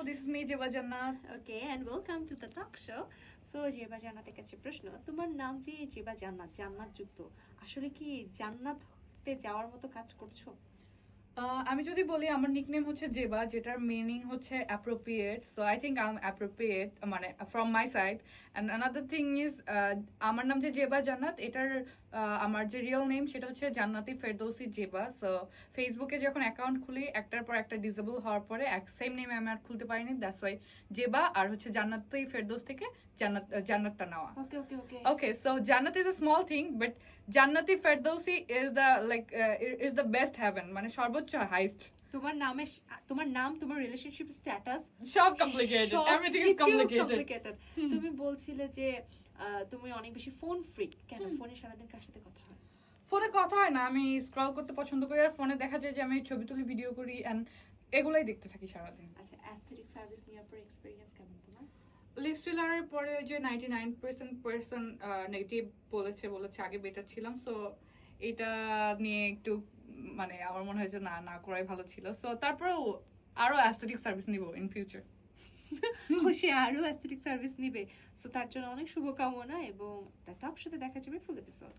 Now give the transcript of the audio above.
this is me Jeba Jannat. Okay, and welcome to the talk show. So Zeba জান্নাতের কাছে প্রশ্ন, তোমার নাম যে জেবা জান্নাত, জান্নাত যুক্ত, আসলে কি জান্নাতে যাওয়ার মতো কাজ করছো? আমি যদি বলি আমার নিকনেম হচ্ছে জেবা, যেটার মিনিং হচ্ছে appropriate, so I think I am appropriate, মানে from my side. And another thing is আমার নাম যে জেবা জান্নাত, এটার আমার যে রিয়েল নেম সেটা হচ্ছে জান্নাতি ফেরদৌসি জেবা। সো ফেসবুকে যখন অ্যাকাউন্ট খুলি একটার পর একটা ডিসেবল হওয়ার পরে সেম নেমে আমি আর খুলতে পারিনি, দ্যাটস ওয়াই জেবা আর হচ্ছে জান্নাতি ফেরদৌস থেকে জান্নাতটা নেওয়া। Okay, so Jannat is a small thing, but Jannati Ferdowsi is the is the best heaven, মানে সর্বোচ্চ highest. তোমার নাম, তোমার রিলেশনশিপ স্ট্যাটাস সব complicated, everything is complicated. তুমি বলছিলে যে তুমি অনেক বেশি ফোন ফ্রিক, কেন ফোনে সারাদিন কার সাথে কথা হয়? ফোনে কথা হয় না, আমি স্ক্রল করতে পছন্দ করি, আর ফোনে দেখা যায় যে আমি ছবি তুলি, ভিডিও করি, এন্ড এগুলাই দেখতে থাকি সারাদিন। আচ্ছা, অ্যাস্থেটিক সার্ভিস নেওয়ার পর এক্সপেরিয়েন্স কেমন তোমার? লিস্ট ফিলারের পরে যে 99% নেগেটিভ বলেছে আগে বেটার ছিলাম, সো এটা নিয়ে একটু মানে আমার মনে হয় যে না করাই ভালো ছিল। সো তারপরেও আরো অ্যাস্থেটিক সার্ভিস নিব ইন ফিউচার। সে আরো অ্যাস্থেটিক সার্ভিস নিবে, সো তার জন্য অনেক শুভকামনা, এবং তার টক সাথে দেখা যাবে ফুল এপিসোড।